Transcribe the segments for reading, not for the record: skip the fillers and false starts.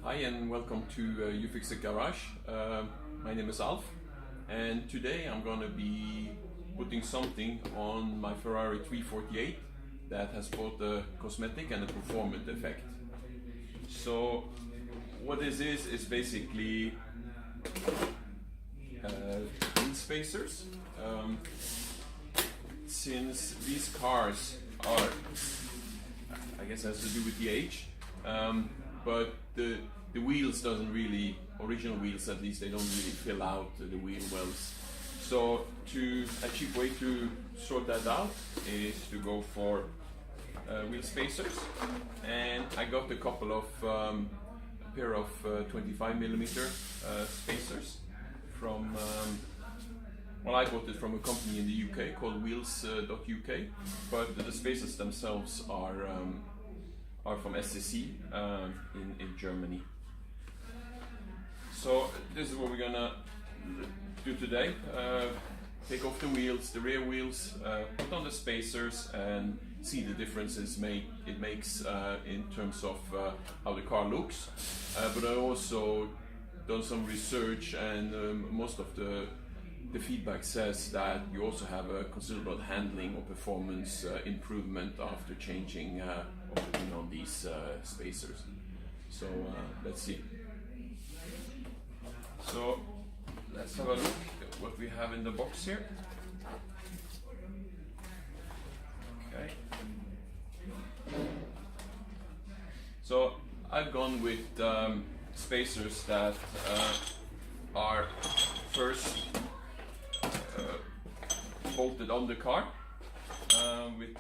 Hi and welcome to You Fix It Garage. My name is Alf, and today I'm going to be putting something on my Ferrari 348 that has both a cosmetic and a performance effect. So what this is basically wheel spacers. Since these cars are, I guess it has to do with the age, but the wheels doesn't really, original wheels at least, they don't really fill out the wheel wells. So a cheap way to sort that out is to go for wheel spacers, and I got a couple of a pair of 25mm spacers from well, I bought it from a company in the UK called wheels.uk, but the spacers themselves are from SCC in Germany. So this is what we're gonna do today. Take off the wheels, the rear wheels, put on the spacers and see the differences it makes in terms of how the car looks. But I also done some research, and most of the feedback says that you also have a considerable handling or performance improvement after changing or putting on these spacers. So let's see. So let's have a look at what we have in the box here. Okay. So I've gone with spacers that are first bolted on the car with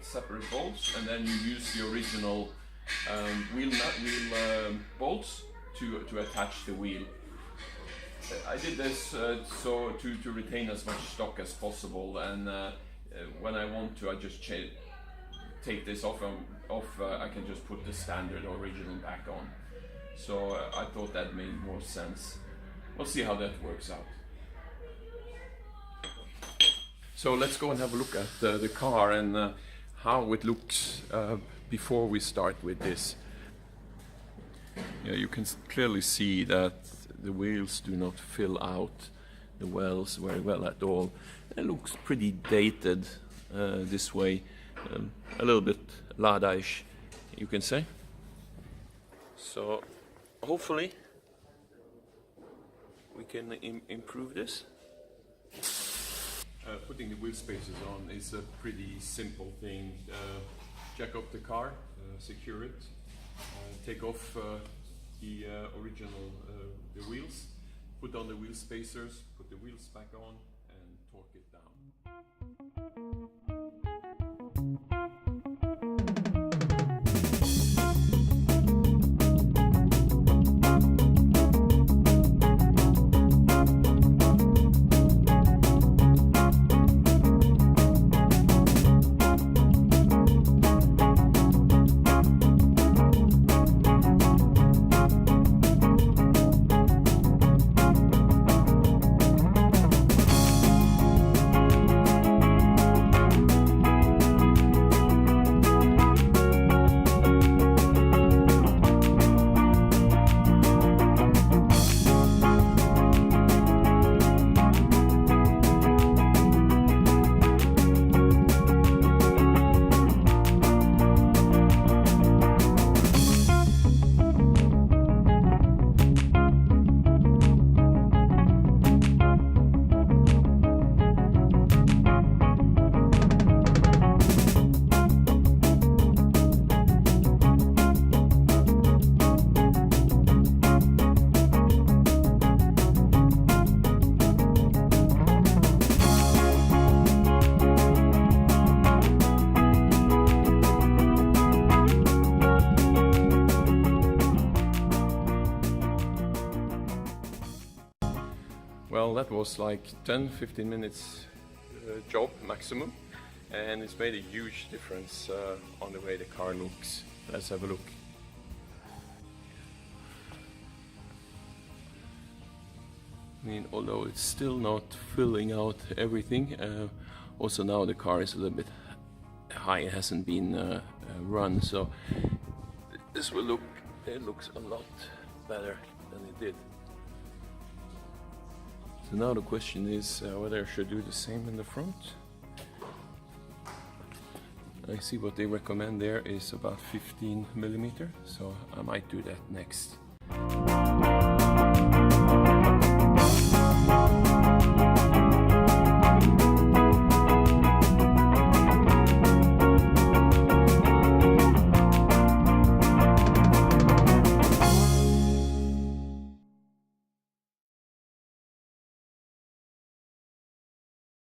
separate bolts, and then you use the original wheel bolts to attach the wheel. I did this so to retain as much stock as possible, and when I want to, I just take this off. I can just put the standard original back on. So I thought that made more sense. We'll see how that works out. So let's go and have a look at the car and how it looks before we start with this. Yeah, you can clearly see that the wheels do not fill out the wells very well at all. It looks pretty dated this way, a little bit Lada-ish, you can say. So hopefully we can improve this. Putting the wheel spacers on is a pretty simple thing. Jack up the car, secure it, take off the original the wheels, put on the wheel spacers, put the wheels back on, and torque it down. Well, that was like 10-15 minutes job maximum, and it's made a huge difference on the way the car looks. Let's have a look. I mean, although it's still not filling out everything, also now the car is a little bit high, it hasn't been run, so this will look it looks a lot better than it did. So now the question is whether I should do the same in the front. I see what they recommend there is about 15 millimeter, so I might do that next.